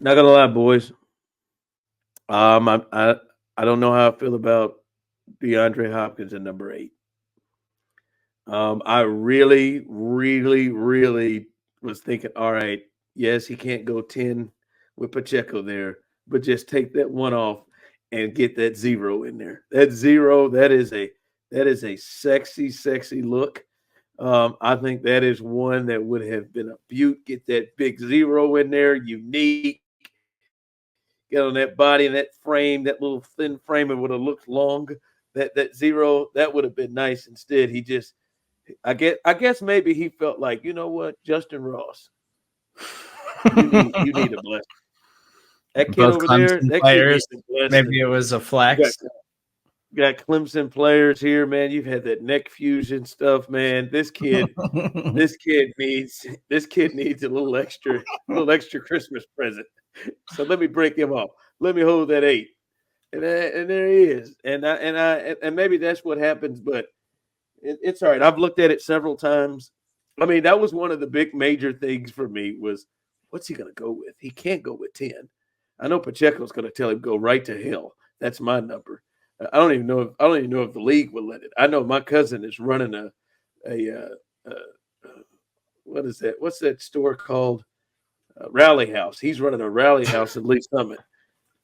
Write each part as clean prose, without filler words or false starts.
Not gonna lie, boys. I don't know how I feel about DeAndre Hopkins at number 8. I really, really, really was thinking, all right, yes, he can't go 10 with Pacheco there, but just take that one off and get that 0 in there. That 0, that is a sexy, sexy look. I think that is one that would have been a beaut. Get that big 0 in there, unique. Get on that body and that frame, that little thin frame, it would have looked long. That 0, that would have been nice. Instead, he just I guess maybe he felt like, you know what, Justin Ross, you need a blessing. That kid Both over there, Clemson that kid players. needs a blessing. Maybe it was a flex. Got Clemson players here, man. You've had that neck fusion stuff, man. This kid needs a little extra Christmas present. So let me break him off. Let me hold that 8, and there he is. And maybe that's what happens, but it's all right. I've looked at it several times. I mean, that was one of the big major things for me was what's he going to go with? He can't go with 10. I know Pacheco's going to tell him go right to hell. That's my number. I don't even know if the league will let it. I know my cousin is running a what is that? What's that store called? Rally House. He's running a rally house in Lee Summit,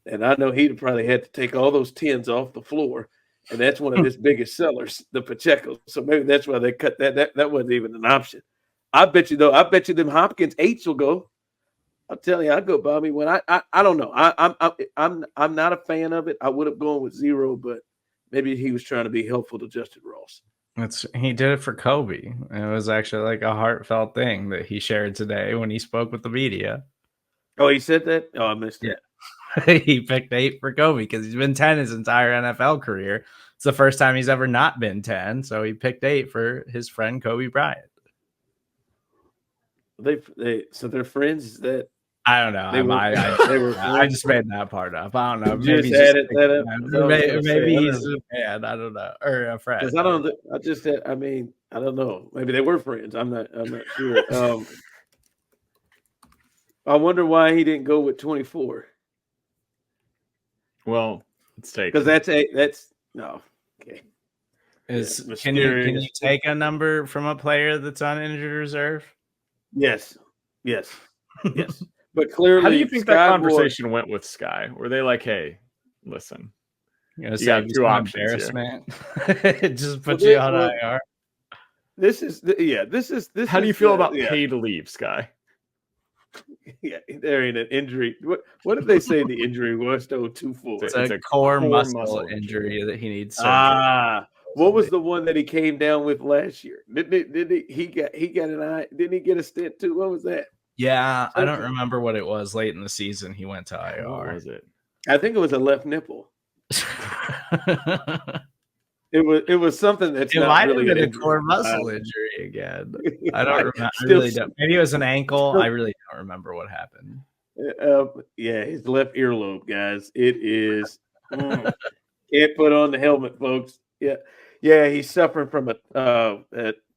and I know he'd probably had to take all those 10s off the floor, and that's one of his biggest sellers, the Pacheco. So maybe that's why they cut that. That wasn't even an option. I bet you them Hopkins 8s will go. I'll tell you, I'd go Bobby when I don't know. I'm not a fan of it. I would have gone with 0, but maybe he was trying to be helpful to Justin Ross. He did it for Kobe. It was actually like a heartfelt thing that he shared today when he spoke with the media. Oh, he said that? Oh, I missed that. He picked 8 for Kobe because he's been 10 his entire NFL career. It's the first time he's ever not been 10, so he picked 8 for his friend Kobe Bryant. So they're friends that I don't know. I just made that part up. I don't know. Maybe he's added that up. Maybe he's a fan. I don't know, or a friend. I don't know. Maybe they were friends. I'm not sure. I wonder why he didn't go with 24. Well, let's take because that's no okay. Can you take a number from a player that's on injured reserve? Yes. But clearly, how do you think that conversation went with Sky? Were they like, "Hey, listen, you got 2 options here. Just put you on IR." This is. How do you feel about pay to leave, Sky? Yeah, there ain't an injury. What did they say the injury was? 2-4. It's a core muscle injury that he needs surgery. What was the one that he came down with last year? Did he got an eye? Didn't he get a stint too? What was that? Yeah, I don't remember what it was. Late in the season, he went to IR. What was it? I think it was a left nipple. It was something that's it not might really have been a core muscle injury again. I don't remember. I really don't. Maybe it was an ankle. I really don't remember what happened. Yeah, his left earlobe, guys. It is can't put on the helmet, folks. Yeah, he's suffering from a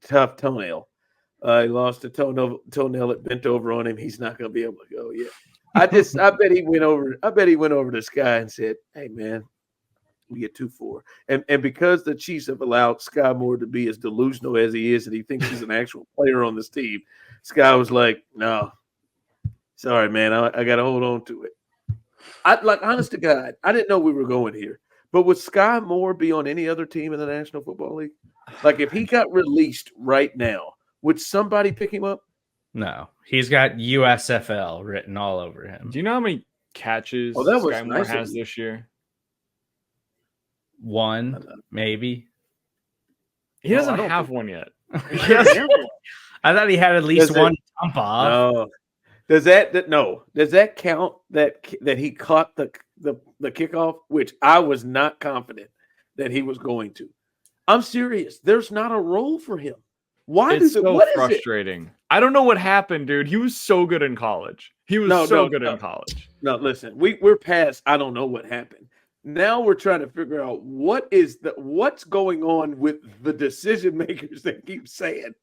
tough toenail. He lost a toenail that bent over on him. He's not going to be able to go yet. I bet he went over. I bet he went over to Sky and said, "Hey, man, we get 2-4." And because the Chiefs have allowed Sky Moore to be as delusional as he is, and he thinks he's an actual player on this team, Sky was like, "No, sorry, man, I got to hold on to it." Honest to God, I didn't know we were going here. But would Sky Moore be on any other team in the National Football League? Like if he got released right now, would somebody pick him up? No, he's got USFL written all over him. Do you know how many catches Sky Moore has this year? 1, maybe. He doesn't have one yet. I thought he had at least one jump off. No. Does that count that he caught the kickoff, which I was not confident that he was going to? I'm serious. There's not a role for him. Why it's so frustrating. I don't know what happened, dude. He was so good in college. He was so good in college. No, listen, we're past. I don't know what happened. Now we're trying to figure out what's going on with the decision makers that keep saying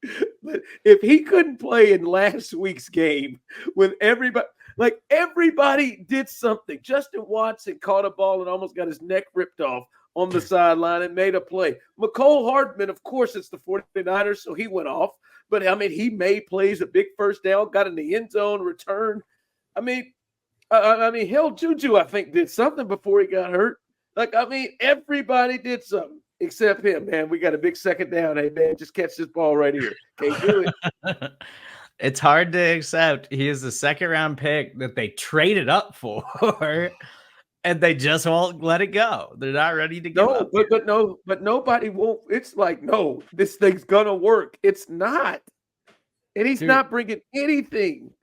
if he couldn't play in last week's game with everybody. Like everybody did something. Justin Watson caught a ball and almost got his neck ripped off on the sideline and made a play. McCole Hardman, of course, it's the 49ers, so he went off. But, I mean, he made plays, a big first down, got in the end zone, return. I mean, hell, Juju, I think, did something before he got hurt. Like, I mean, everybody did something except him, man. We got a big second down. Hey, man, just catch this ball right here. Can't do it. It's hard to accept. He is the second-round pick that they traded up for, and they just won't let it go. They're not ready to go. But nobody won't. It's like, no, this thing's gonna work. It's not, and he's not bringing anything.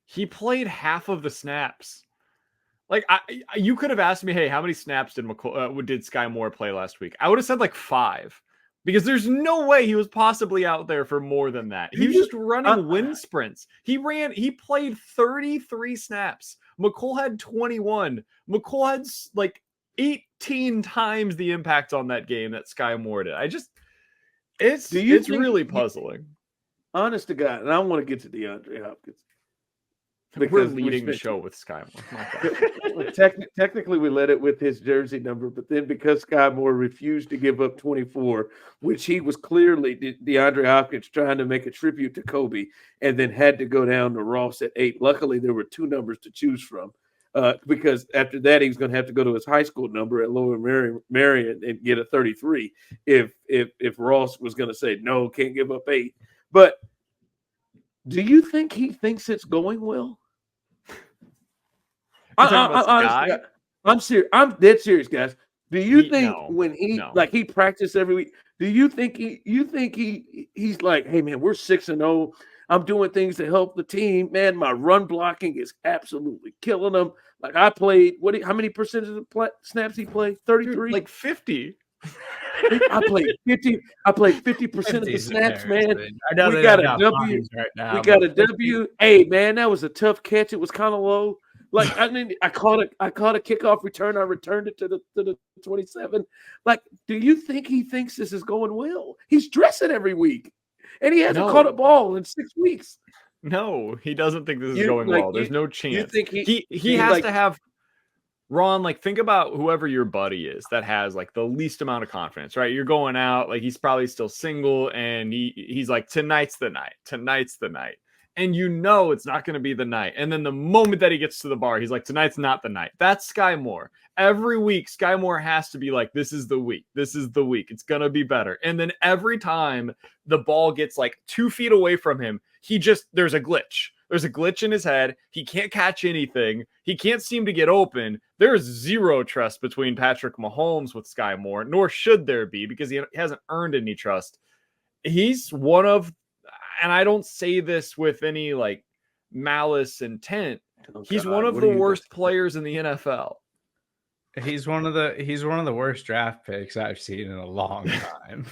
He played half of the snaps. Like you could have asked me, hey, how many snaps did Sky Moore play last week? I would have said like 5. Because there's no way he was possibly out there for more than that. He was just running wind sprints. He played 33 snaps. McCole had 21. McCole had like 18 times the impact on that game that Sky Moore did. It's really puzzling. Honest to God, and I want to get to DeAndre Hopkins. We're leading the show with Sky Moore. Technically, we led it with his jersey number, but then because Sky Moore refused to give up 24, which he was clearly DeAndre Hopkins trying to make a tribute to Kobe, and then had to go down to Ross at 8. Luckily, there were 2 numbers to choose from, because after that, he was going to have to go to his high school number at Lower Marion and get a 33 if Ross was going to say, no, can't give up 8. But do you think he thinks it's going well? I'm serious. I'm dead serious, guys. Do you think when he practiced every week? Do you think he's like, hey man, we're 6-0. I'm doing things to help the team. Man, my run blocking is absolutely killing them. Like I played. How many percentage of the snaps he played? 33, like 50. I played 50. I played 50% of the snaps, man. We got a W right now. We got a W. Hey, man, that was a tough catch. It was kind of low. Like I caught a kickoff return. I returned it to the 27. Like, do you think he thinks this is going well? He's dressing every week, and he hasn't caught a ball in 6 weeks. No, he doesn't think this is going well. There's no chance. You think he has to have. Ron, like, think about whoever your buddy is that has like the least amount of confidence, right? You're going out, like he's probably still single, and he's like, tonight's the night. And you know it's not going to be the night. And then the moment that he gets to the bar, he's like, tonight's not the night. That's Sky Moore. Every week, Sky Moore has to be like, this is the week. It's going to be better. And then every time the ball gets like 2 feet away from him, there's a glitch. There's a glitch in his head. He can't catch anything. He can't seem to get open. There's zero trust between Patrick Mahomes with Sky Moore, nor should there be, because he hasn't earned any trust. He's one of, and I don't say this with any like malice intent, he's one of the worst players in the NFL. He's one of the worst draft picks I've seen in a long time.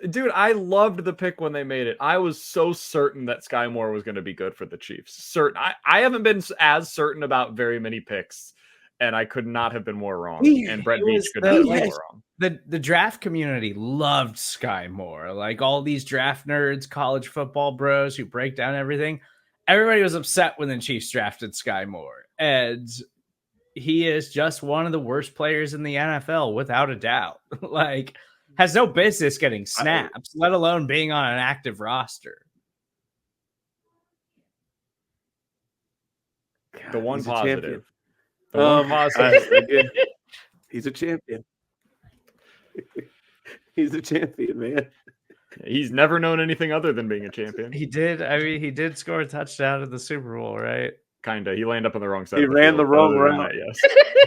Dude, I loved the pick when they made it. I was so certain that Sky Moore was going to be good for the Chiefs. Certain. I haven't been as certain about very many picks, and I could not have been more wrong. And Brett Beach could not have been more wrong. The draft community loved Sky Moore. Like all these draft nerds, college football bros who break down everything. Everybody was upset when the Chiefs drafted Sky Moore, and he is just one of the worst players in the NFL, without a doubt. Like, has no business getting snaps, let alone being on an active roster. The one positive. He's a champion. He's a champion, man. He's never known anything other than being a champion. He did score a touchdown in the Super Bowl, right? Kinda. He landed up on the wrong side. He ran the wrong route. Yes.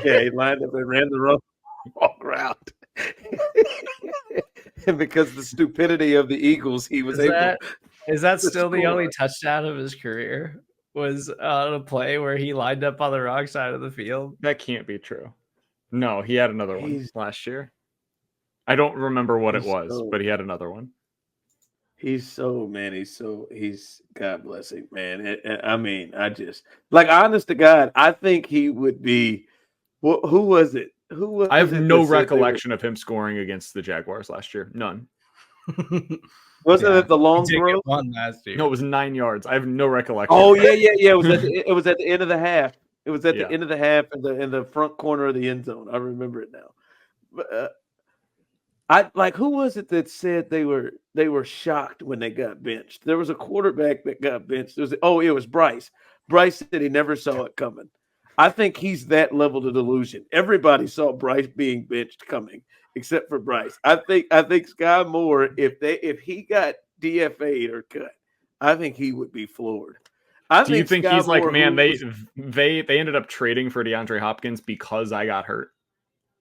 Yeah, he lined up and ran the wrong route. And because of the stupidity of the Eagles, he was able. Is that still the only touchdown of his career? Was on a play where he lined up on the wrong side of the field? That can't be true. No, he had another one last year. I don't remember what it was, but he had another one. He's God bless him, man. I mean, I just like, honest to God, I think he would be. Who was it? I have no recollection of him scoring against the Jaguars last year. None. Wasn't it the long throw? Last year. No, it was 9 yards. I have no recollection. Oh yeah. It was at the end of the half. It was at the end of the half in the front corner of the end zone. I remember it now. But who was it that said they were shocked when they got benched? There was a quarterback that got benched. It was Bryce. Bryce said he never saw it coming. I think he's that level of delusion. Everybody saw Bryce being benched coming, except for Bryce. I think Sky Moore, if he got DFA'd or cut, I think he would be floored. Do you think he's like, man, they ended up trading for DeAndre Hopkins because I got hurt?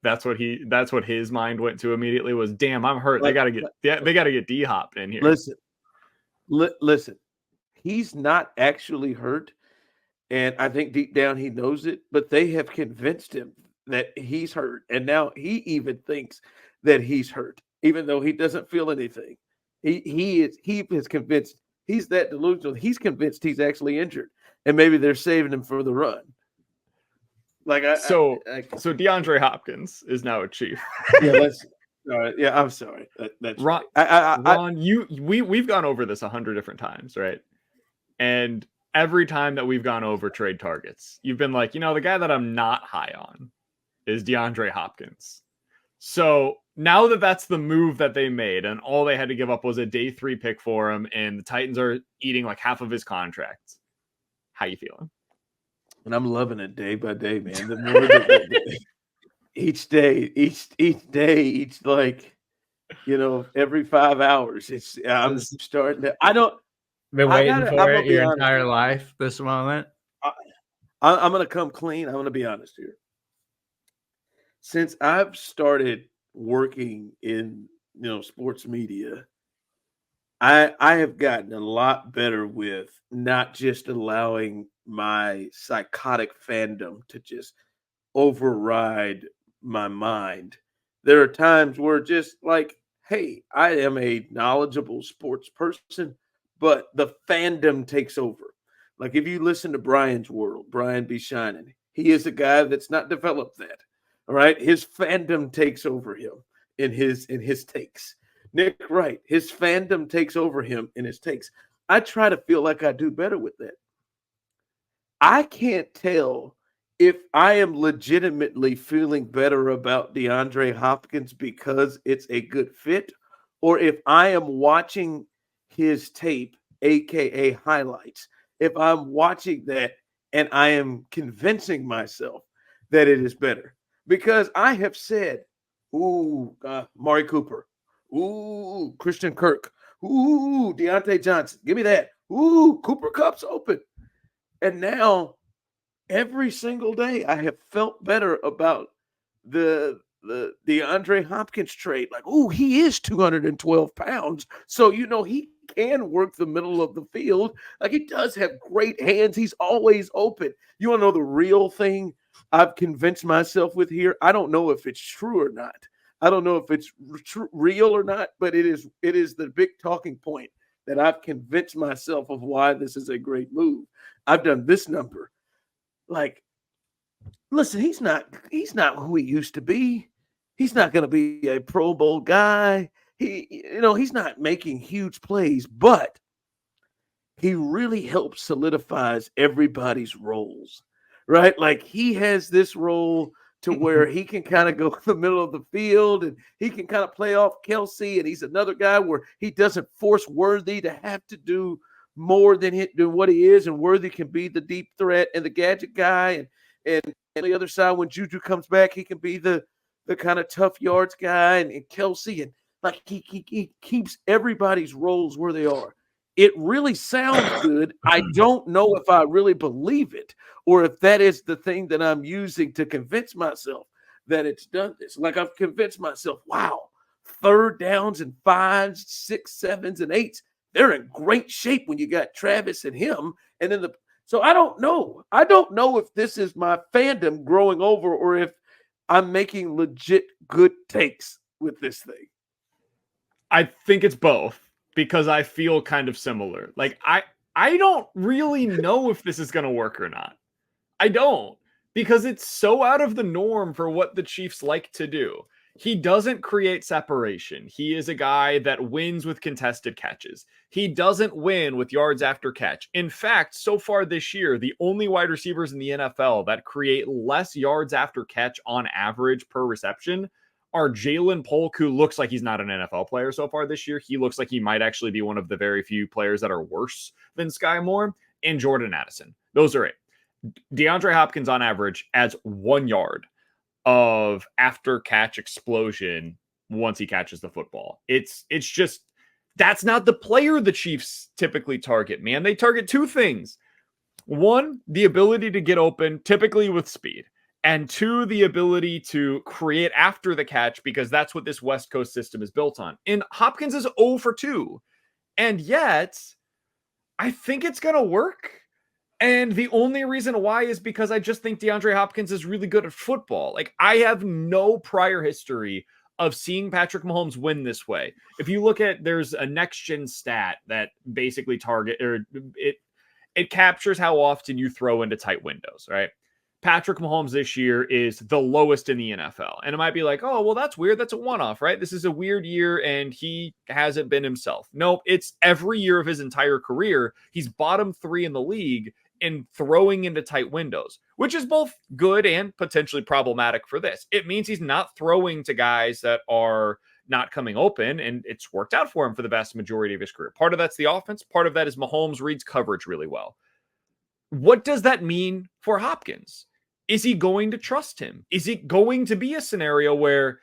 That's what his mind went to immediately was, damn, I'm hurt. They gotta get D-Hop in here. Listen, he's not actually hurt. And I think deep down he knows it, but they have convinced him that he's hurt. And now he even thinks that he's hurt, even though he doesn't feel anything. He is convinced he's that delusional. He's convinced he's actually injured. And maybe they're saving him for the run. So DeAndre Hopkins is now a Chief. Yeah, I'm sorry. That's Ron. Ron, we've gone over this 100 different times, right? And every time that we've gone over trade targets, you've been like, the guy that I'm not high on is DeAndre Hopkins. So now that that's the move that they made, and all they had to give up was a day 3 pick for him, and the Titans are eating like half of his contract. How you feeling? And I'm loving it day by day, man. The more each day, every 5 hours. I'm starting to. I don't. Been waiting for it your entire life. This moment. I'm gonna come clean. I'm gonna be honest here. Since I've started working in sports media, I have gotten a lot better with not just allowing my psychotic fandom to just override my mind. There are times where just like, hey, I am a knowledgeable sports person, but the fandom takes over. Like if you listen to Brian's World, Brian B. Shining, he is a guy that's not developed that. All right. His fandom takes over him in his takes. Nick Wright, his fandom takes over him in his takes. I try to feel like I do better with that. I can't tell if I am legitimately feeling better about DeAndre Hopkins because it's a good fit, or if I am watching his tape, aka highlights, if I'm watching that and I am convincing myself that it is better. Because I have said, Mari Cooper, Christian Kirk, Deontay Johnson, give me that. Cooper Kupp's open. And now, every single day, I have felt better about the DeAndre Hopkins trade. Like, he is 212 pounds. So, he can work the middle of the field. Like, he does have great hands. He's always open. You want to know the real thing I've convinced myself with here? I don't know if it's true or not. I don't know if it's real or not, but it is the big talking point that I've convinced myself of why this is a great move. I've done this number. Like, listen, he's not who he used to be. He's not going to be a Pro Bowl guy. He's not making huge plays, but he really helps solidifies everybody's roles, right? Like he has this role to where he can kind of go in the middle of the field and he can kind of play off Kelce, and he's another guy where he doesn't force Worthy to have to do more than what he is, and Worthy can be the deep threat and the gadget guy, and on the other side when Juju comes back, he can be the kind of tough yards guy, and Kelce, and like he keeps everybody's roles where they are. It really sounds good. I don't know if I really believe it or if that is the thing that I'm using to convince myself that it's done this. Like I've convinced myself, wow, 3rd downs and 5s, 6, 7s, and 8s. They're in great shape when you got Travis and him. And then so I don't know. I don't know if this is my fandom growing over or if I'm making legit good takes with this thing. I think it's both because I feel kind of similar. Like I don't really know if this is going to work or not. I don't, because it's so out of the norm for what the Chiefs like to do. He doesn't create separation. He is a guy that wins with contested catches. He doesn't win with yards after catch. In fact, so far this year, the only wide receivers in the NFL that create less yards after catch on average per reception are Jalen Polk, who looks like he's not an NFL player so far this year. He looks like he might actually be one of the very few players that are worse than Sky Moore, and Jordan Addison. Those are it. DeAndre Hopkins on average adds 1 yard of after catch explosion once he catches the football. It's just, that's not the player the Chiefs typically target, man. They target 2 things. 1, the ability to get open, typically with speed. And 2, the ability to create after the catch, because that's what this West Coast system is built on. And Hopkins is 0 for 2. And yet, I think it's going to work. And the only reason why is because I just think DeAndre Hopkins is really good at football. Like, I have no prior history of seeing Patrick Mahomes win this way. If you look at, there's a next gen stat that basically it captures how often you throw into tight windows, right? Patrick Mahomes this year is the lowest in the NFL. And it might be like, oh, well, that's weird. That's a one-off, right? This is a weird year and he hasn't been himself. Nope, it's every year of his entire career. He's bottom 3 in the league in throwing into tight windows, which is both good and potentially problematic for this. It means he's not throwing to guys that are not coming open, and it's worked out for him for the vast majority of his career. Part of that's the offense. Part of that is Mahomes reads coverage really well. What does that mean for Hopkins? Is he going to trust him? Is it going to be a scenario where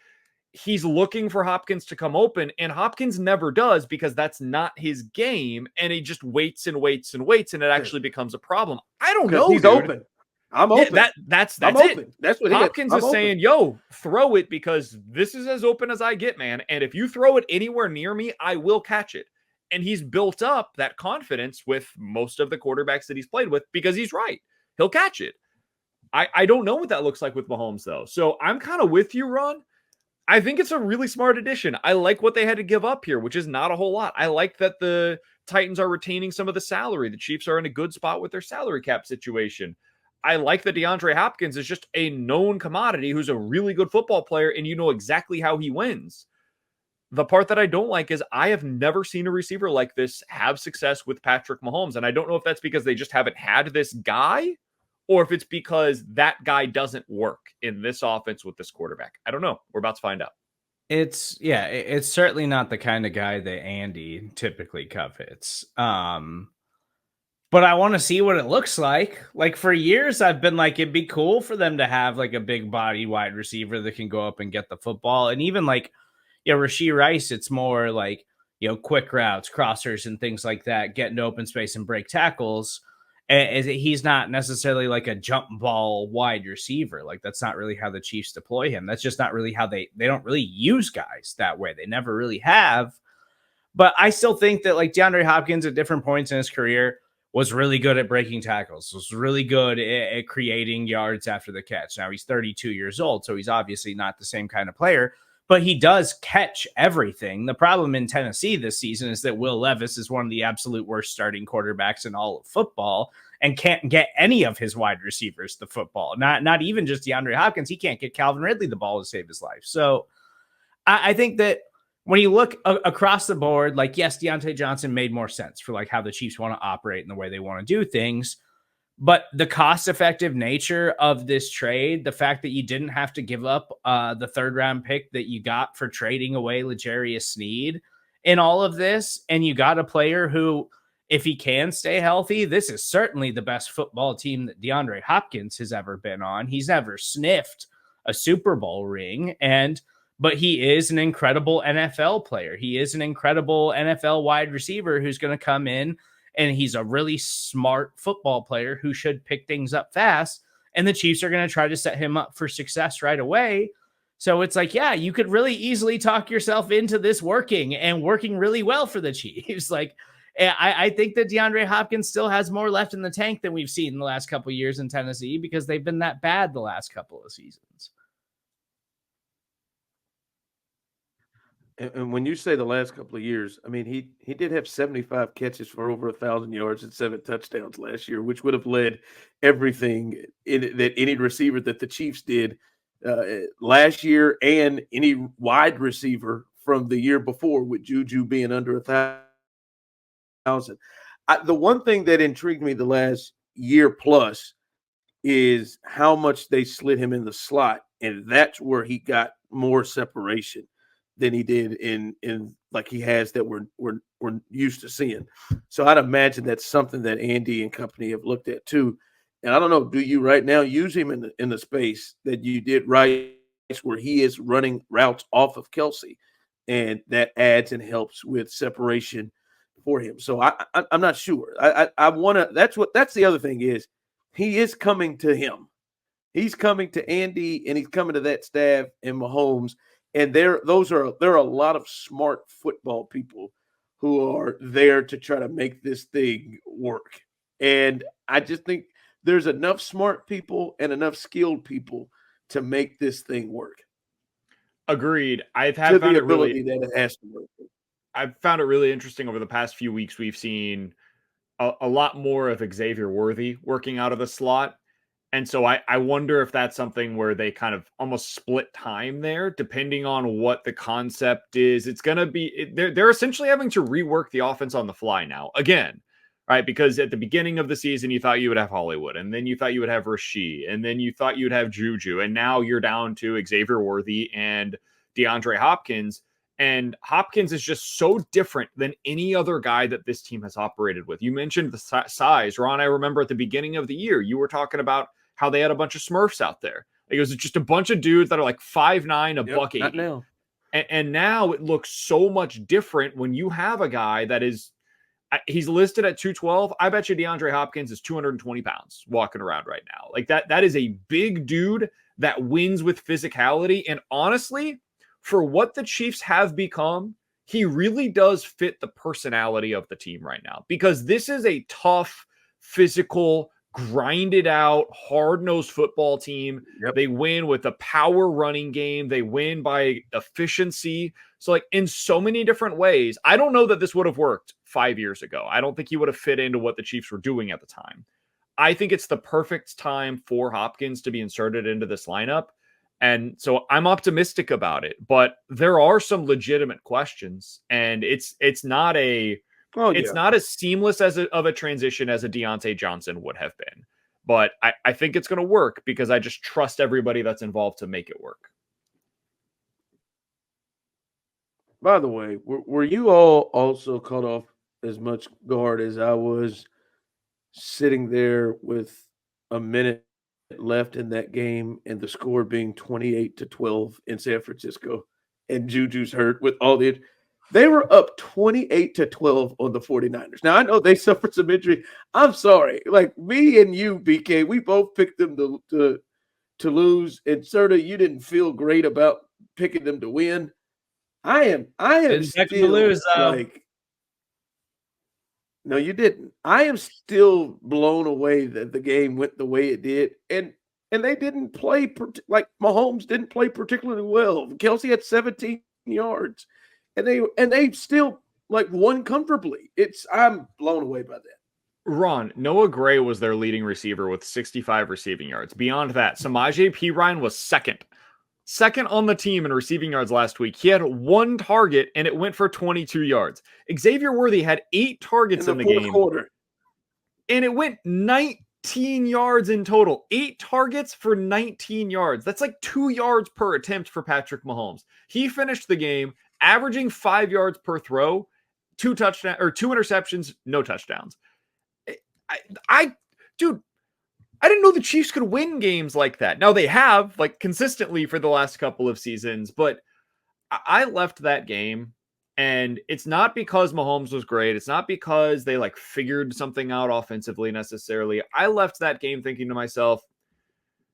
he's looking for Hopkins to come open and Hopkins never does because that's not his game, and he just waits and waits and waits, and it actually becomes a problem? I don't know. He's open. I'm open. Yeah, that's I'm it. Open. That's what Hopkins is saying. Yo, throw it because this is as open as I get, man. And if you throw it anywhere near me, I will catch it. And he's built up that confidence with most of the quarterbacks that he's played with because he's right. He'll catch it. I don't know what that looks like with Mahomes, though. So I'm kind of with you, Ron. I think it's a really smart addition. I like what they had to give up here, which is not a whole lot. I like that the Titans are retaining some of the salary. The Chiefs are in a good spot with their salary cap situation. I like that DeAndre Hopkins is just a known commodity who's a really good football player, and you know exactly how he wins. The part that I don't like is I have never seen a receiver like this have success with Patrick Mahomes, and I don't know if that's because they just haven't had this guy or if it's because that guy doesn't work in this offense with this quarterback. I don't know. We're about to find out. It's certainly not the kind of guy that Andy typically covets. But I want to see what it looks like. Like, for years, I've been like, it'd be cool for them to have like a big body wide receiver that can go up and get the football. And even like, Rashee Rice, it's more like, quick routes, crossers and things like that, get into open space and break tackles. And he's not necessarily like a jump ball wide receiver. Like, that's not really how the Chiefs deploy him. That's just not really how they don't really use guys that way. They never really have. But I still think that like DeAndre Hopkins at different points in his career was really good at breaking tackles, was really good at creating yards after the catch. Now he's 32 years old, so he's obviously not the same kind of player, but he does catch everything. The problem in Tennessee this season is that Will Levis is one of the absolute worst starting quarterbacks in all of football and can't get any of his wide receivers the football. Not even just DeAndre Hopkins. He can't get Calvin Ridley the ball to save his life. So I think that when you look across the board, like, yes, Deontay Johnson made more sense for like how the Chiefs want to operate and the way they want to do things. But the cost-effective nature of this trade, the fact that you didn't have to give up the third-round pick that you got for trading away L'Jarius Sneed in all of this, and you got a player who, if he can stay healthy, this is certainly the best football team that DeAndre Hopkins has ever been on. He's never sniffed a Super Bowl ring, but he is an incredible NFL player. He is an incredible NFL wide receiver who's going to come in, and he's a really smart football player who should pick things up fast. And the Chiefs are going to try to set him up for success right away. So it's like, yeah, you could really easily talk yourself into this working really well for the Chiefs. Like, I think that DeAndre Hopkins still has more left in the tank than we've seen in the last couple of years in Tennessee because they've been that bad the last couple of seasons. And when you say the last couple of years, I mean, he did have 75 catches for over 1,000 yards and 7 touchdowns last year, which would have led everything that any receiver that the Chiefs did last year and any wide receiver from the year before, with Juju being under 1,000. The one thing that intrigued me the last year plus is how much they slid him in the slot, and that's where he got more separation than he did in like he has that we're used to seeing. So I'd imagine that's something that Andy and company have looked at too. And I don't know, do you right now use him in the space that you did right where he is running routes off of Kelsey, and that adds and helps with separation for him. So I'm not sure. I want to. That's the other thing is he is coming to him. He's coming to Andy, and he's coming to that staff and Mahomes. And there are a lot of smart football people who are there to try to make this thing work. And I just think there's enough smart people and enough skilled people to make this thing work. Agreed. I've found it really interesting over the past few weeks. We've seen a lot more of Xavier Worthy working out of the slot. And so I wonder if that's something where they kind of almost split time there, depending on what the concept is. It's going to be, they're essentially having to rework the offense on the fly now again, right? Because at the beginning of the season, you thought you would have Hollywood, and then you thought you would have Rasheed, and then you thought you'd have Juju. And now you're down to Xavier Worthy and DeAndre Hopkins. And Hopkins is just so different than any other guy that this team has operated with. You mentioned the size. Ron, I remember at the beginning of the year, you were talking about how they had a bunch of Smurfs out there. Like, it was just a bunch of dudes that are like 5'9", $180. Now. And now it looks so much different when you have a guy that is, he's listed at 212. I bet you DeAndre Hopkins is 220 pounds walking around right now. Like that is a big dude that wins with physicality. And honestly, for what the Chiefs have become, he really does fit the personality of the team right now, because this is a tough, physical, grinded out, hard-nosed football team. Yep. They win with a power running game. They win by efficiency. So, like, in so many different ways, I don't know that this would have worked 5 years ago. I don't think he would have fit into what the Chiefs were doing at the time. I think it's the perfect time for Hopkins to be inserted into this lineup. And so I'm optimistic about it, but there are some legitimate questions, and it's not not as seamless of a transition as a Deontay Johnson would have been. But I think it's going to work because I just trust everybody that's involved to make it work. By the way, were you all also caught off as much guard as I was sitting there with a minute left in that game and the score being 28-12 in San Francisco, and Juju's hurt with all they were up 28-12 on the 49ers. Now, I know they suffered some injury. I'm sorry. Like, me and you, BK, we both picked them to lose. And Serda, you didn't feel great about picking them to win. I am still to lose, like, no, you didn't. I am still blown away that the game went the way it did. And they didn't play, like Mahomes didn't play particularly well. Kelsey had 17 yards. And they still like won comfortably. I'm blown away by that. Ron, Noah Gray was their leading receiver with 65 receiving yards. Beyond that, Samaje Perine was second on the team in receiving yards last week. He had one target and it went for 22 yards. Xavier Worthy had 8 targets in the game quarter, and it went 19 yards in total. 8 targets for 19 yards. That's like 2 yards per attempt for Patrick Mahomes. He finished the game averaging 5 yards per throw, 2 interceptions, no touchdowns. I didn't know the Chiefs could win games like that. Now they have, like, consistently for the last couple of seasons, but I left that game, and it's not because Mahomes was great. It's not because they like figured something out offensively necessarily. I left that game thinking to myself,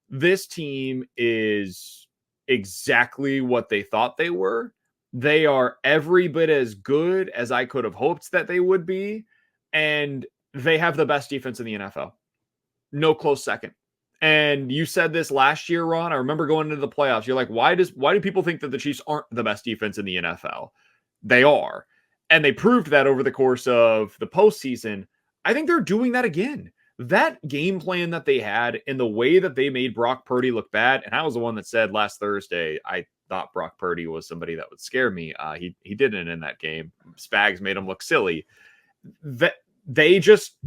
this team is exactly what they thought they were. They are every bit as good as I could have hoped that they would be. And they have the best defense in the NFL. No close second. And you said this last year, Ron. I remember going into the playoffs. You're like, why do people think that the Chiefs aren't the best defense in the NFL? They are. And they proved that over the course of the postseason. I think they're doing that again. that game plan that they had and the way that they made Brock Purdy look bad. And I was the one that said last Thursday, I thought Brock Purdy was somebody that would scare me. He didn't in that game. Spags made him look silly. They just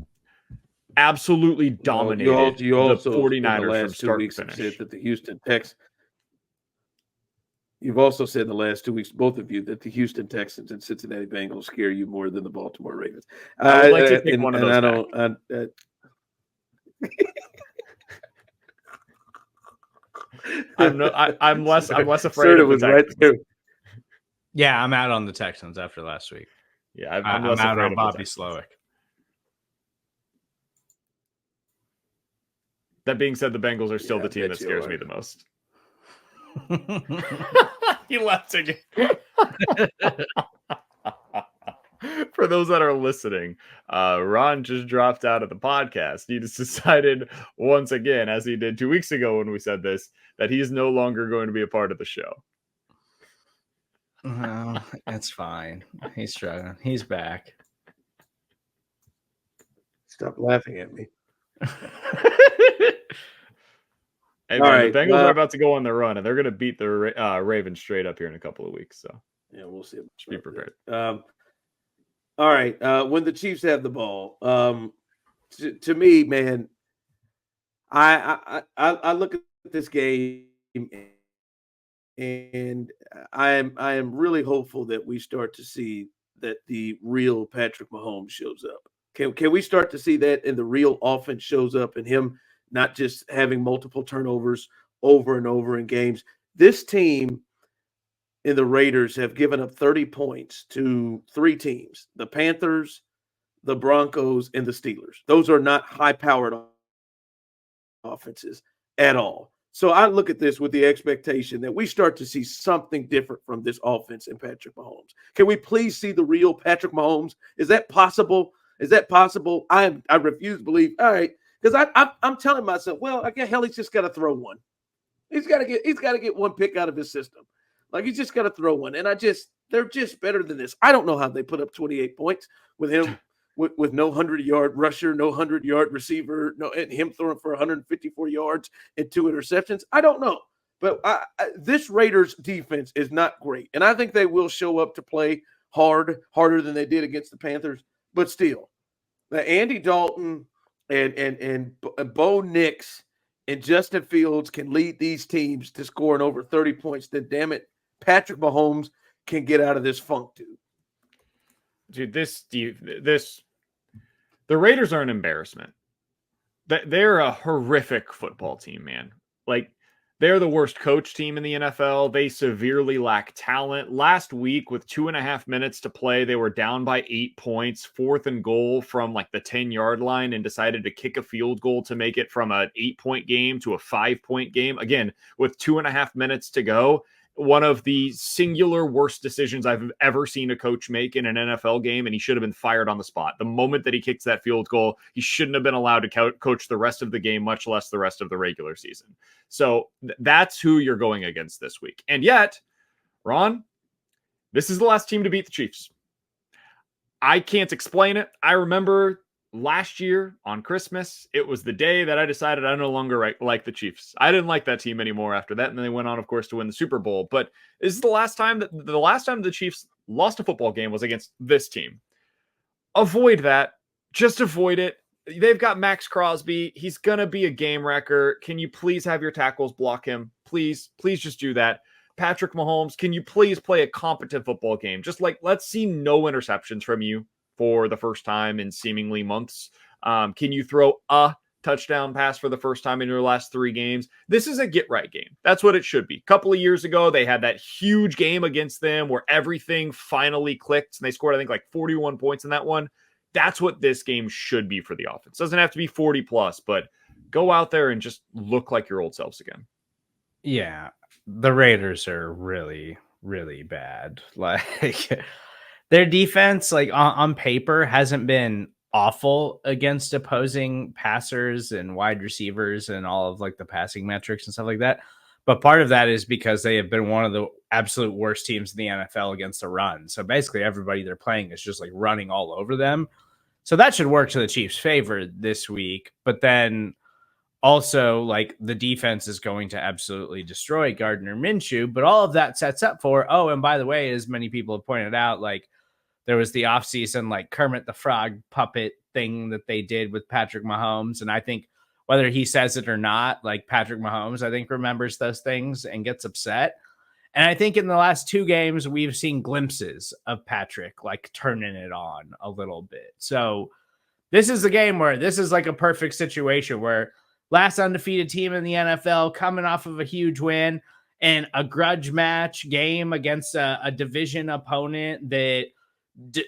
absolutely dominated you also the 49ers from start to finish. Said that the Houston Texans. You've also said in the last 2 weeks, both of you, that the Houston Texans and Cincinnati Bengals scare you more than the Baltimore Ravens. I would like to take one of those. I'm less afraid of the Texans. Right there. Yeah, I'm out on the Texans after last week. Yeah, I'm less out on Bobby Slowick. That being said, the Bengals are still the team that scares me the most. He left again. For those that are listening, Ron just dropped out of the podcast. He just decided once again, as he did 2 weeks ago when we said this, that he is no longer going to be a part of the show. No, that's fine. He's struggling. He's back. Stop laughing at me. Hey, man, the Bengals are about to go on the run, and they're going to beat the Ravens straight up here in a couple of weeks. So yeah, we'll see. Be prepared. All right. When the Chiefs have the ball, to me, man, I look at this game, and I am really hopeful that we start to see that the real Patrick Mahomes shows up. Can we start to see that, and the real offense shows up, and him not just having multiple turnovers over and over in games? This team in the Raiders have given up 30 points to 3 teams: the Panthers, the Broncos, and the Steelers. Those are not high-powered offenses at all. So I look at this with the expectation that we start to see something different from this offense in Patrick Mahomes. Can we please see the real Patrick Mahomes? Is that possible? Is that possible? I refuse to believe. All right. Because I'm telling myself, well, I guess he's just got to throw one. He's got to get one pick out of his system. Like, he's just got to throw one. And they're just better than this. I don't know how they put up 28 points with him with no 100-yard rusher, no 100-yard receiver, and him throwing for 154 yards and 2 interceptions. I don't know. But this Raiders defense is not great. And I think they will show up to play harder than they did against the Panthers. But still, Andy Dalton and Bo Nix and Justin Fields can lead these teams to scoring over 30 points, then damn it, Patrick Mahomes can get out of this funk, dude. The Raiders are an embarrassment. They're a horrific football team, man. Like, they're the worst coach team in the NFL. They severely lack talent. Last week, with 2.5 minutes to play, they were down by 8 points, 4th and goal from like the 10-yard line, and decided to kick a field goal to make it from an 8-point game to a 5-point game. Again, with 2.5 minutes to go. One of the singular worst decisions I've ever seen a coach make in an NFL game, and he should have been fired on the spot. The moment that he kicks that field goal, he shouldn't have been allowed to coach the rest of the game, much less the rest of the regular season. So that's who you're going against this week. And yet, Ron, this is the last team to beat the Chiefs. I can't explain it. I remember last year on Christmas, it was the day that I decided I no longer like the Chiefs. I didn't like that team anymore after that, and then they went on, of course, to win the Super Bowl. But this is the last time the Chiefs lost a football game was against this team. Avoid that. Just avoid it. They've got Max Crosby. He's gonna be a game wrecker. Can you please have your tackles block him? Please just do that. Patrick Mahomes, can you please play a competent football game? Just let's see no interceptions from you for the first time in seemingly months. Can you throw a touchdown pass for the first time in your last 3 games? This is a get-right game. That's what it should be. A couple of years ago, they had that huge game against them where everything finally clicked, and they scored, I think, like 41 points in that one. That's what this game should be for the offense. Doesn't have to be 40+, but go out there and just look like your old selves again. Yeah, the Raiders are really, really bad. Like, their defense, like on paper, hasn't been awful against opposing passers and wide receivers and all of like the passing metrics and stuff like that. But part of that is because they have been one of the absolute worst teams in the NFL against the run. So basically everybody they're playing is just like running all over them. So that should work to the Chiefs' favor this week. But then also, like, the defense is going to absolutely destroy Gardner Minshew. But all of that sets up for, and by the way, as many people have pointed out, like, there was the offseason, like, Kermit the Frog puppet thing that they did with Patrick Mahomes. And I think whether he says it or not, like, Patrick Mahomes, I think, remembers those things and gets upset. And I think in the last 2 games, we've seen glimpses of Patrick, like, turning it on a little bit. So this is a game where this is like a perfect situation where last undefeated team in the NFL coming off of a huge win and a grudge match game against a division opponent that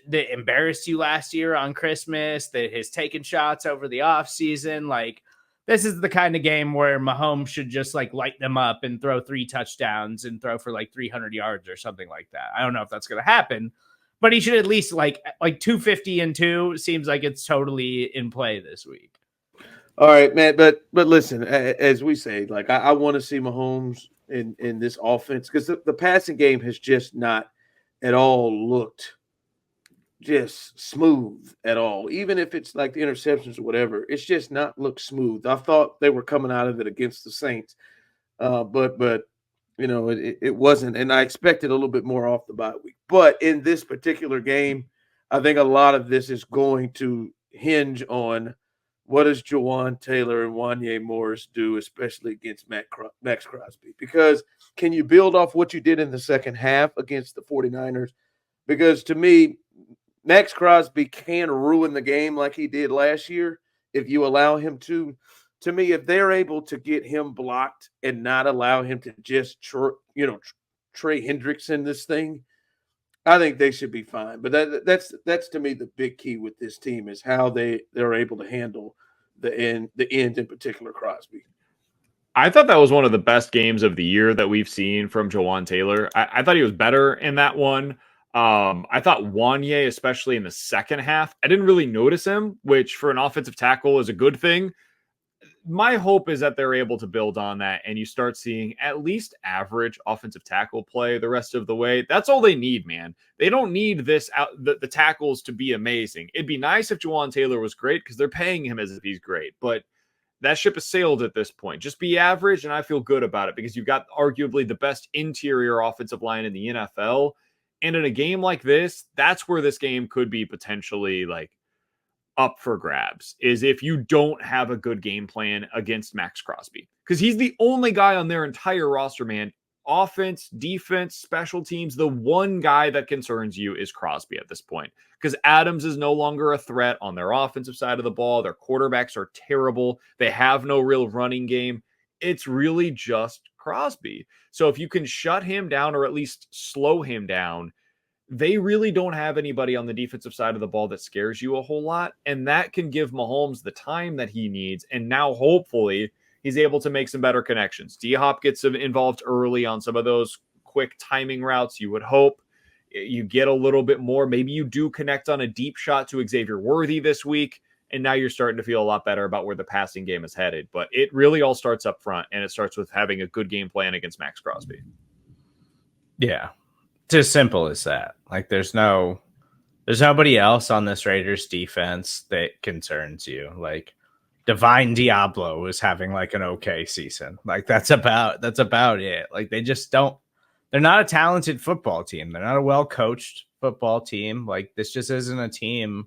embarrassed you last year on Christmas, that has taken shots over the offseason. Like, this is the kind of game where Mahomes should just, like, light them up and throw 3 touchdowns and throw for like 300 yards or something like that. I don't know if that's going to happen, but he should at least like 250 and 2 seems like it's totally in play this week. All right, man. But listen, as we say, like, I want to see Mahomes in this offense because the passing game has just not at all looked just smooth at all. Even if it's like the interceptions or whatever, it's just not looked smooth. I thought they were coming out of it against the Saints, but you know, it wasn't, and I expected a little bit more off the bye week. But in this particular game, I think a lot of this is going to hinge on what does Jawan Taylor and Wanya Morris do, especially against Max Crosby? Because can you build off what you did in the second half against the 49ers? Because to me, Max Crosby can ruin the game like he did last year if you allow him to. To me, if they're able to get him blocked and not allow him to just, Trey Hendrickson this thing, I think they should be fine. But that's to me the big key with this team is how they're able to handle the end in particular, Crosby. I thought that was one of the best games of the year that we've seen from Jawan Taylor. I thought he was better in that one. I thought Wanya, especially in the second half, I didn't really notice him, which for an offensive tackle is a good thing. My hope is that they're able to build on that and you start seeing at least average offensive tackle play the rest of the way. That's all they need, man. They don't need the tackles to be amazing. It'd be nice if Jawan Taylor was great because they're paying him as if he's great, but that ship has sailed at this point. Just be average, and I feel good about it because you've got arguably the best interior offensive line in the NFL. And in a game like this, that's where this game could be potentially like up for grabs, is if you don't have a good game plan against Max Crosby, because he's the only guy on their entire roster, man. Offense, defense, special teams, the one guy that concerns you is Crosby at this point, because Adams is no longer a threat on their offensive side of the ball. Their quarterbacks are terrible. They have no real running game. It's really just Crosby. So if you can shut him down or at least slow him down, they really don't have anybody on the defensive side of the ball that scares you a whole lot. And that can give Mahomes the time that he needs. And now hopefully he's able to make some better connections. D-Hop gets involved early on some of those quick timing routes. You would hope you get a little bit more. Maybe you do connect on a deep shot to Xavier Worthy this week. And now you're starting to feel a lot better about where the passing game is headed. But it really all starts up front, and it starts with having a good game plan against Max Crosby. Yeah. It's as simple as that. Like, there's nobody else on this Raiders defense that concerns you. Like, Divine Diablo is having like an okay season. Like, that's about it. Like, they just don't. They're not a talented football team. They're not a well-coached football team. Like, this just isn't a team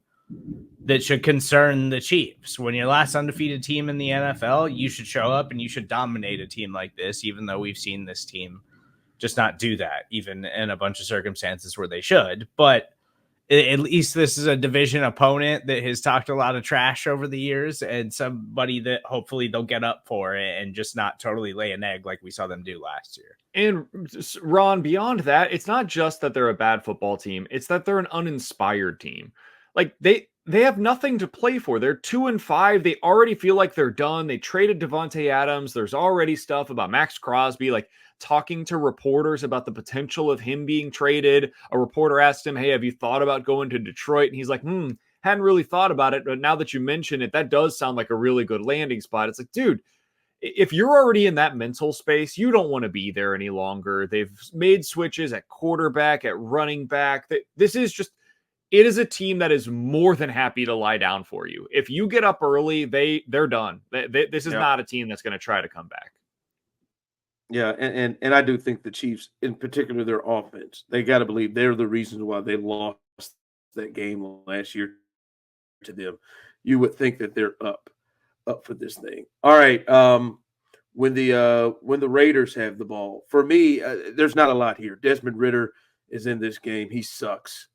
that should concern the Chiefs. When you're last undefeated team in the NFL, you should show up and you should dominate a team like this, even though we've seen this team just not do that, even in a bunch of circumstances where they should. But at least this is a division opponent that has talked a lot of trash over the years, and somebody that hopefully they'll get up for it and just not totally lay an egg like we saw them do last year. And Ron, beyond that, it's not just that they're a bad football team. It's that they're an uninspired team. Like, they have nothing to play for. They're 2-5. They already feel like they're done. They traded Devontae Adams. There's already stuff about Max Crosby, like talking to reporters about the potential of him being traded. A reporter asked him, hey, have you thought about going to Detroit? And he's like, hadn't really thought about it. But now that you mention it, that does sound like a really good landing spot. It's like, dude, if you're already in that mental space, you don't want to be there any longer. They've made switches at quarterback, at running back. This is just, it is a team that is more than happy to lie down for you. If you get up early, they're done. This is not a team that's going to try to come back. Yeah, and I do think the Chiefs, in particular, their offense, they got to believe they're the reason why they lost that game last year to them. You would think that they're up for this thing. All right. When the Raiders have the ball, for me, there's not a lot here. Desmond Ridder is in this game. He sucks.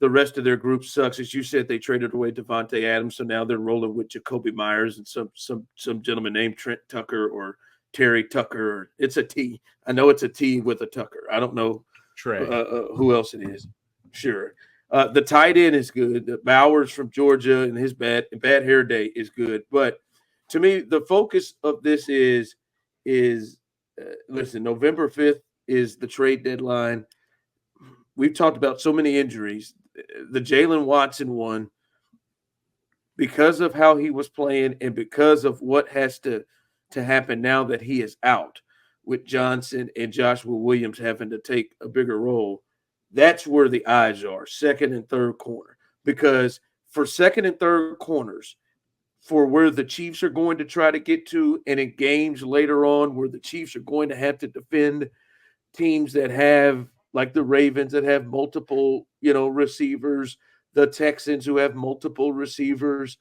The rest of their group sucks. As you said, they traded away Devontae Adams, so now they're rolling with Jacoby Myers and some gentleman named Trent Tucker or Terry Tucker. It's a T. I know it's a T with a Tucker. I don't know who else it is. Sure. The tight end is good. Bowers from Georgia and his bad hair day is good. But to me, the focus of this is listen, November 5th is the trade deadline. We've talked about so many injuries. The Jaylen Watson one, because of how he was playing and because of what has to happen now that he is out with Johnson and Joshua Williams having to take a bigger role, that's where the eyes are, second and third corner. Because for second and third corners, for where the Chiefs are going to try to get to, and in games later on where the Chiefs are going to have to defend teams that have, like the Ravens that have multiple, receivers, the Texans who have multiple receivers,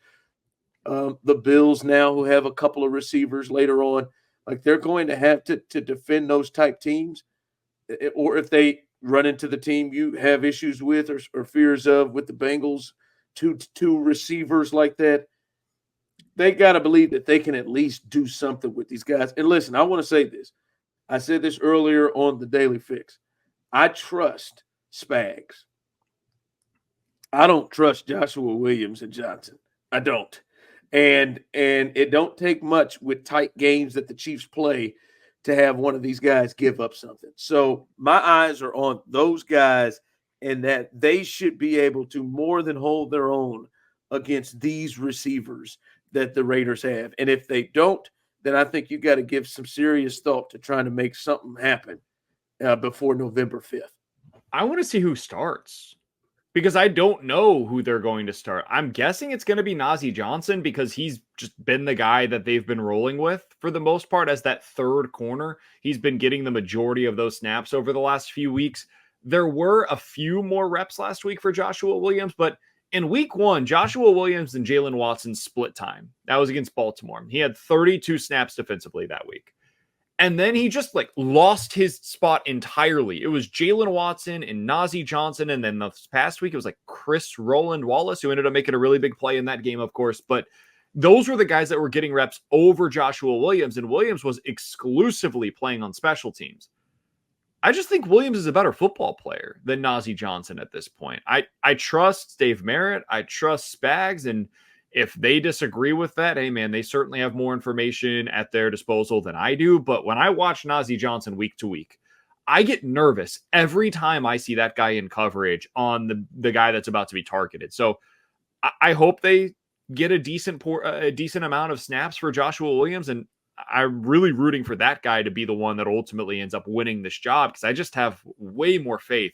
the Bills now who have a couple of receivers later on, like they're going to have to defend those type teams. Or if they run into the team you have issues with or fears of with the Bengals, two receivers like that, they got to believe that they can at least do something with these guys. And listen, I want to say this. I said this earlier on the Daily Fix. I trust Spags. I don't trust Joshua Williams and Johnson. I don't. And it don't take much with tight games that the Chiefs play to have one of these guys give up something. So my eyes are on those guys and that they should be able to more than hold their own against these receivers that the Raiders have. And if they don't, then I think you got to give some serious thought to trying to make something happen before November 5th. I want to see who starts because I don't know who they're going to start. I'm guessing it's going to be Najee Johnson because he's just been the guy that they've been rolling with for the most part as that third corner. He's been getting the majority of those snaps over the last few weeks. There were a few more reps last week for Joshua Williams, but in week 1, Joshua Williams and Jaylen Watson split time. That was against Baltimore. He had 32 snaps defensively that week. And then he just lost his spot entirely. It was Jaylen Watson and Najee Johnson. And then this past week, it was Chris Roland Wallace, who ended up making a really big play in that game, of course. But those were the guys that were getting reps over Joshua Williams. And Williams was exclusively playing on special teams. I just think Williams is a better football player than Najee Johnson at this point. I trust Dave Merritt. I trust Spags. And if they disagree with that, hey, man, they certainly have more information at their disposal than I do. But when I watch Najee Johnson week to week, I get nervous every time I see that guy in coverage on the guy that's about to be targeted. So I hope they get a decent amount of snaps for Joshua Williams. And I'm really rooting for that guy to be the one that ultimately ends up winning this job because I just have way more faith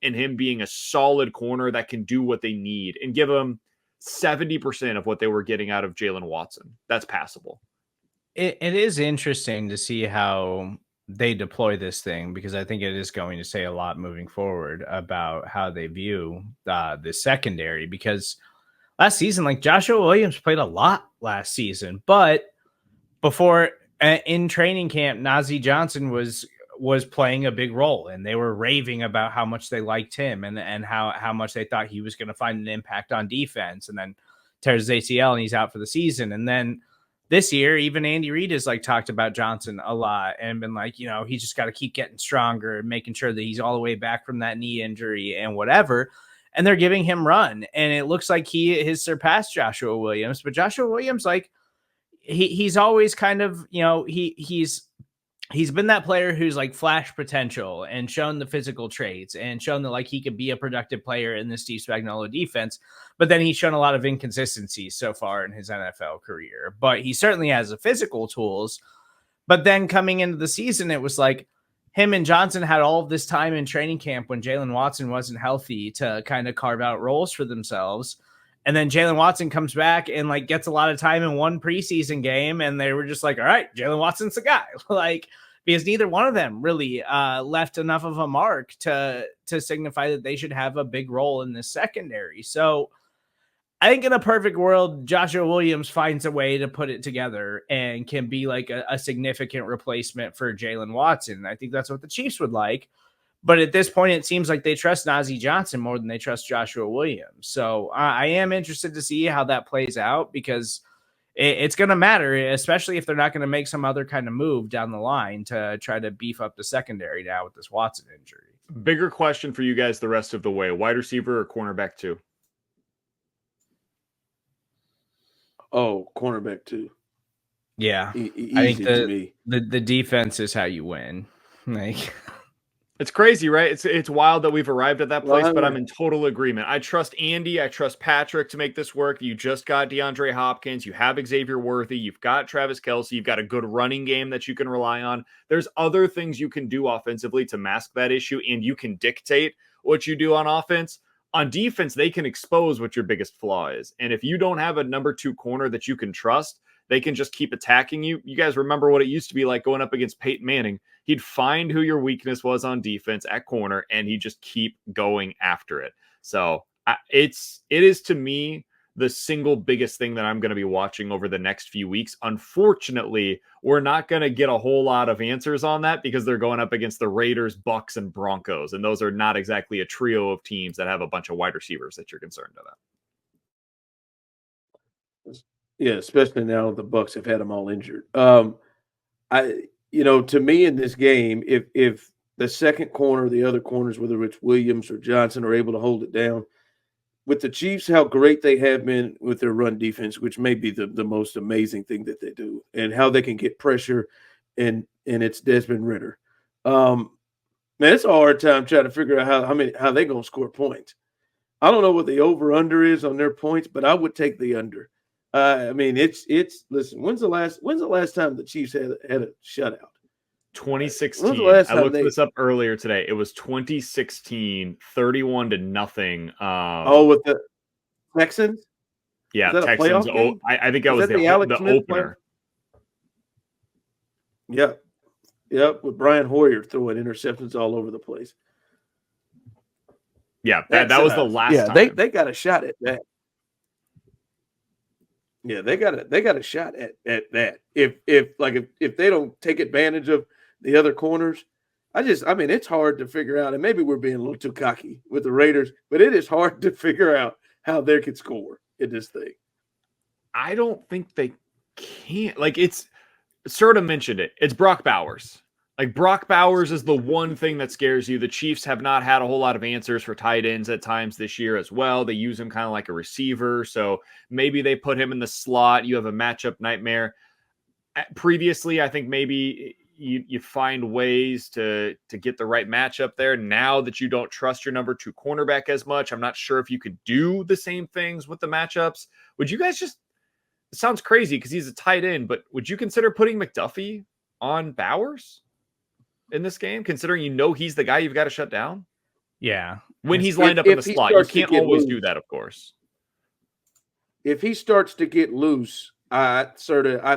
in him being a solid corner that can do what they need and give them 70% of what they were getting out of Jaylen Watson. That's passable. It is interesting to see how they deploy this thing because I think it is going to say a lot moving forward about how they view the secondary because last season, Joshua Williams played a lot last season, but before in training camp, Najee Johnson was playing a big role and they were raving about how much they liked him and how much they thought he was going to find an impact on defense and then tears his ACL and he's out for the season. And then this year, even Andy Reid has talked about Johnson a lot and been he's just got to keep getting stronger and making sure that he's all the way back from that knee injury and whatever. And they're giving him run. And it looks like he has surpassed Joshua Williams, but Joshua Williams, he's always kind of, he's been that player who's flash potential and shown the physical traits and shown that he could be a productive player in this Steve Spagnuolo defense. But then he's shown a lot of inconsistencies so far in his NFL career, but he certainly has the physical tools. But then coming into the season, it was hey him and Johnson had all of this time in training camp when Jaylen Watson wasn't healthy to kind of carve out roles for themselves. And then Jaylen Watson comes back and like gets a lot of time in one preseason game. And they were just like, all right, Jaylen Watson's the guy. Like, because neither one of them really left enough of a mark to signify that they should have a big role in this secondary. So I think in a perfect world, Joshua Williams finds a way to put it together and can be like a significant replacement for Jaylen Watson. I think that's what the Chiefs would like. But at this point, it seems like they trust Najee Johnson more than they trust Joshua Williams. So I am interested to see how that plays out, because it's going to matter, especially if they're not going to make some other kind of move down the line to try to beef up the secondary now with this Watson injury. Bigger question for you guys the rest of the way: wide receiver or cornerback 2? Oh, cornerback 2. Yeah, I think the defense is how you win. Like, it's crazy, right? It's wild that we've arrived at that place, but I'm in total agreement. I trust Andy. I trust Patrick to make this work. You just got DeAndre Hopkins. You have Xavier Worthy. You've got Travis Kelce. You've got a good running game that you can rely on. There's other things you can do offensively to mask that issue, and you can dictate what you do on offense. On defense, they can expose what your biggest flaw is. And if you don't have a number 2 corner that you can trust, they can just keep attacking you. You guys remember what it used to be like going up against Peyton Manning. He'd find who your weakness was on defense at corner, and he'd just keep going after it. So it is to me the single biggest thing that I'm going to be watching over the next few weeks. Unfortunately, we're not going to get a whole lot of answers on that because they're going up against the Raiders, Bucks, and Broncos. And those are not exactly a trio of teams that have a bunch of wide receivers that you're concerned about. Yeah, especially now the Bucks have had them all injured. To me in this game, if the second corner, the other corners, whether it's Williams or Johnson, are able to hold it down, with the Chiefs, how great they have been with their run defense, which may be the most amazing thing that they do, and how they can get pressure, and it's Desmond Ridder. Man, it's a hard time trying to figure out how they're going to score points. I don't know what the over-under is on their points, but I would take the under. Listen, when's the last time the Chiefs had a shutout? 2016. I looked this up earlier today. It was 2016, 31-0. With the Texans? Yeah, Texans. I think that was the opener. Yep, with Brian Hoyer throwing interceptions all over the place. Yeah, that was the last time. They got a shot at that. Yeah, they got a shot at that. If they don't take advantage of the other corners, it's hard to figure out, and maybe we're being a little too cocky with the Raiders, but it is hard to figure out how they could score in this thing. I don't think they can. It's Serda mentioned it. It's Brock Bowers. Brock Bowers is the one thing that scares you. The Chiefs have not had a whole lot of answers for tight ends at times this year as well. They use him kind of like a receiver, so maybe they put him in the slot. You have a matchup nightmare. Previously, I think maybe you find ways to get the right matchup there. Now that you don't trust your number 2 cornerback as much, I'm not sure if you could do the same things with the matchups. Would you guys it sounds crazy because he's a tight end, but would you consider putting McDuffie on Bowers in this game, considering he's the guy you've got to shut down? Yeah. When he's lined up in the slot, you can't always do that, of course. If he starts to get loose, I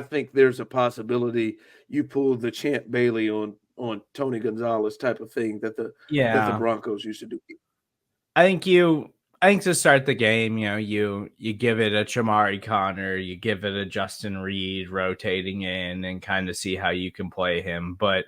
think there's a possibility you pull the Champ Bailey on Tony Gonzalez type of thing that the Broncos used to do. I think to start the game, you give it a Chamari Connor, you give it a Justin Reed rotating in and kind of see how you can play him. But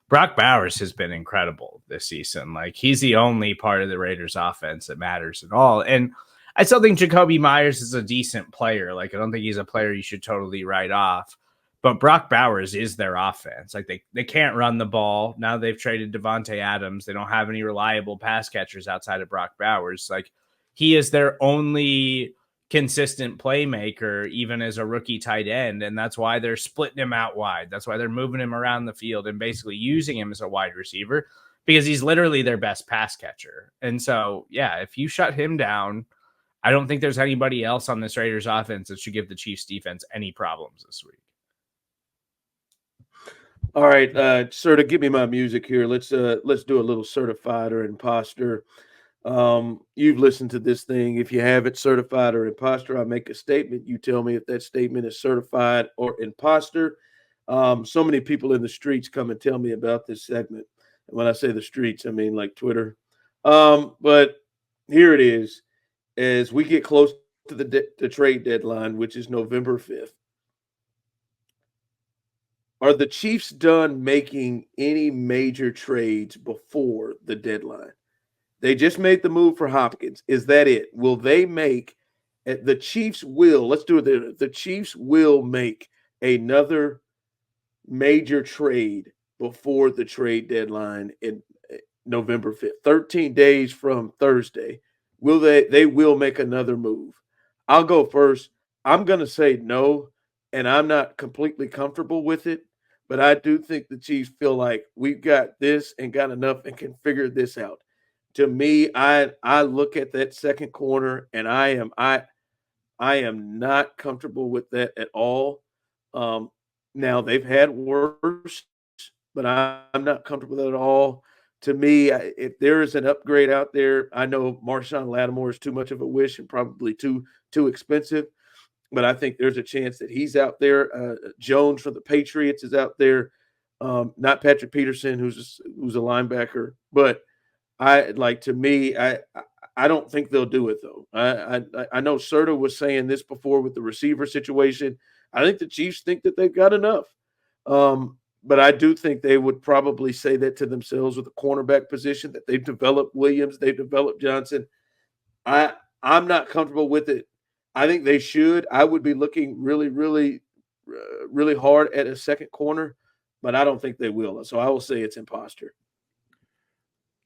Brock Bowers has been incredible this season. He's the only part of the Raiders offense that matters at all. And I still think Jacoby Myers is a decent player. I don't think he's a player you should totally write off. But Brock Bowers is their offense. They can't run the ball. Now they've traded Devontae Adams. They don't have any reliable pass catchers outside of Brock Bowers. He is their only consistent playmaker, even as a rookie tight end. And that's why they're splitting him out wide. That's why they're moving him around the field and basically using him as a wide receiver, because he's literally their best pass catcher. And so, yeah, if you shut him down, I don't think there's anybody else on this Raiders offense that should give the Chiefs defense any problems this week. All right, Serda, give me my music here. Let's do a little certified or imposter. You've listened to this thing. If you haven't, certified or imposter, I make a statement. You tell me if that statement is certified or imposter. So many people in the streets come and tell me about this segment. And when I say the streets, I mean like Twitter. But here it is. As we get close to the trade deadline, which is November 5th, are the Chiefs done making any major trades before the deadline? They just made the move for Hopkins. Is that it? Will they make the Chiefs will, let's do it. The Chiefs will make another major trade before the trade deadline in November 5th, 13 days from Thursday. Will they will make another move? I'll go first. I'm going to say no, and I'm not completely comfortable with it, but I do think the Chiefs feel like we've got this and got enough and can figure this out. To me, I look at that second corner and I am not comfortable with that at all. Now they've had worse, but I'm not comfortable with that at all. To me, if there is an upgrade out there, I know Marshawn Lattimore is too much of a wish and probably too expensive, but I think there's a chance that he's out there. Jones from the Patriots is out there. Not Patrick Peterson, who's a linebacker, but I don't think they'll do it though. I know Serda was saying this before with the receiver situation. I think the Chiefs think that they've got enough. But I do think they would probably say that to themselves with the cornerback position that they've developed Williams, they've developed Johnson. I'm not comfortable with it. I think they should. I would be looking really, really, really hard at a second corner, but I don't think they will. So I will say it's imposter.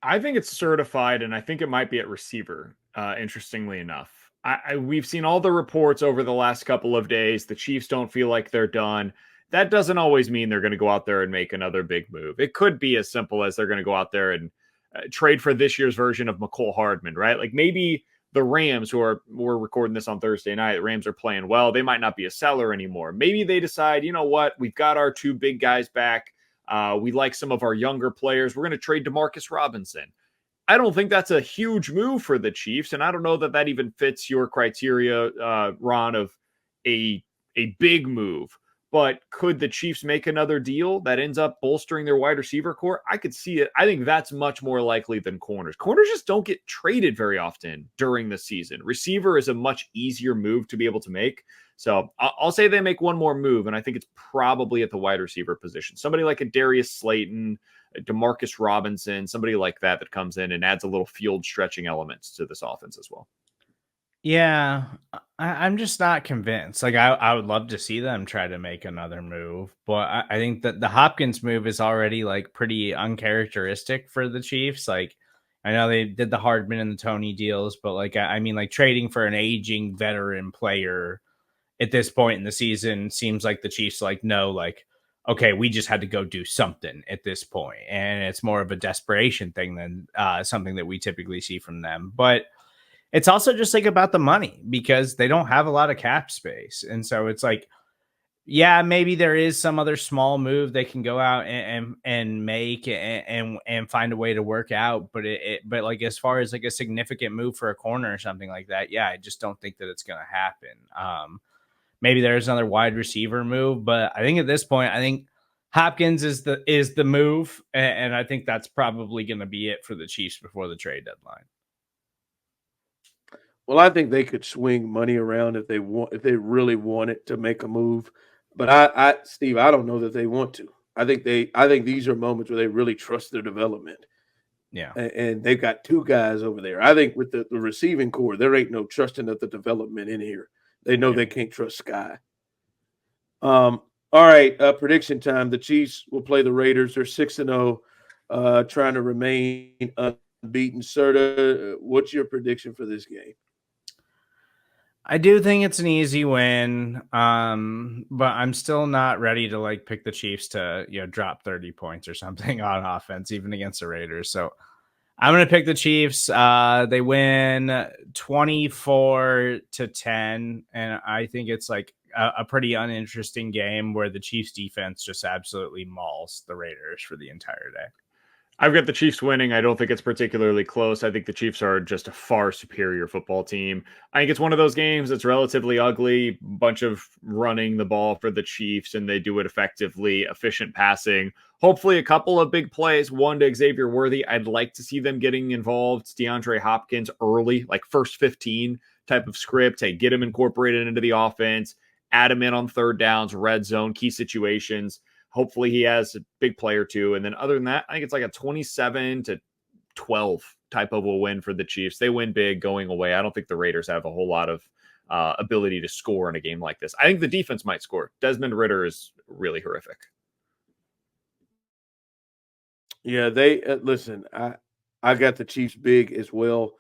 I think it's certified, and I think it might be at receiver, interestingly enough. We've seen all the reports over the last couple of days. The Chiefs don't feel like they're done. That doesn't always mean they're going to go out there and make another big move. It could be as simple as they're going to go out there and trade for this year's version of McCole Hardman, right? Like maybe the Rams, we're recording this on Thursday night, the Rams are playing well. They might not be a seller anymore. Maybe they decide, you know what, we've got our two big guys back. We like some of our younger players. We're going to trade DeMarcus Robinson. I don't think that's a huge move for the Chiefs, and I don't know that even fits your criteria, Ron, of a big move. But could the Chiefs make another deal that ends up bolstering their wide receiver core? I could see it. I think that's much more likely than corners. Corners just don't get traded very often during the season. Receiver is a much easier move to be able to make. So I'll say they make one more move, and I think it's probably at the wide receiver position. Somebody like a Darius Slayton, DeMarcus Robinson, somebody like that comes in and adds a little field stretching elements to this offense as well. Yeah, I'm just not convinced. Like I would love to see them try to make another move, but I think that the Hopkins move is already like pretty uncharacteristic for the Chiefs. Like I know they did the Hardman and the Tony deals, but like I mean, like trading for an aging veteran player at this point in the season seems like the Chiefs like no, like okay, we just had to go do something at this point, and it's more of a desperation thing than something that we typically see from them, but. It's also just like about the money because they don't have a lot of cap space. And so it's like, yeah, maybe there is some other small move they can go out and make and find a way to work out. But but like, as far as like a significant move for a corner or something like that, yeah, I just don't think that it's going to happen. Maybe there's another wide receiver move, but I think at this point, I think Hopkins is the move. And I think that's probably going to be it for the Chiefs before the trade deadline. Well, I think they could swing money around if they really wanted to make a move. But Steve, I don't know that they want to. I think these are moments where they really trust their development. Yeah. And they've got two guys over there. I think with the receiving core, there ain't no trusting of the development in here. They know they can't trust Sky. All right, prediction time. The Chiefs will play the Raiders. They're 6-0, trying to remain unbeaten. Serda, what's your prediction for this game? I do think it's an easy win, but I'm still not ready to like pick the Chiefs to drop 30 points or something on offense, even against the Raiders. So I'm going to pick the Chiefs. They win 24-10, and I think it's like a pretty uninteresting game where the Chiefs defense just absolutely mauls the Raiders for the entire day. I've got the Chiefs winning. I don't think it's particularly close. I think the Chiefs are just a far superior football team. I think it's one of those games that's relatively ugly, bunch of running the ball for the Chiefs, and they do it effectively, efficient passing. Hopefully a couple of big plays, one to Xavier Worthy. I'd like to see them getting involved. DeAndre Hopkins early, like first 15 type of script. Hey, get him incorporated into the offense, add him in on third downs, red zone, key situations. Hopefully he has a big play or two. And then other than that, I think it's like a 27-12 type of a win for the Chiefs. They win big going away. I don't think the Raiders have a whole lot of ability to score in a game like this. I think the defense might score. Desmond Ridder is really horrific. Yeah, they listen, I got the Chiefs big as well.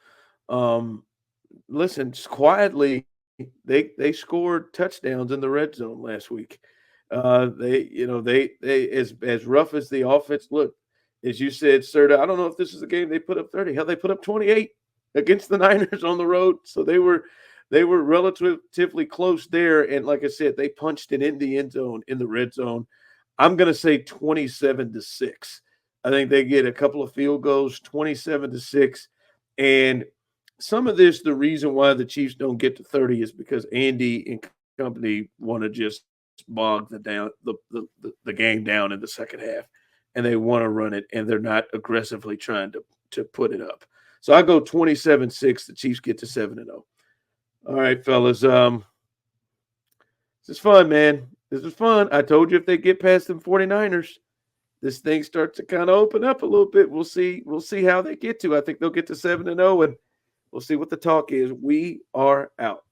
Listen, just quietly, they scored touchdowns in the red zone last week. They as rough as the offense looked, as you said, Serda, I don't know if this is a game they put up 30. Hell, they put up 28 against the Niners on the road. So they were relatively close there. And like I said, they punched it in the end zone, in the red zone. I'm going to say 27-6. I think they get a couple of field goals, 27-6. And some of this, the reason why the Chiefs don't get to 30 is because Andy and company want to just bog the game down in the second half, and they want to run it, and they're not aggressively trying to put it up. So I go 27-6. The Chiefs get to 7-0. All right, fellas. This is fun, man. This is fun. I told you if they get past them 49ers, this thing starts to kind of open up a little bit. We'll see how they get to. I think they'll get to 7-0, and we'll see what the talk is. We are out.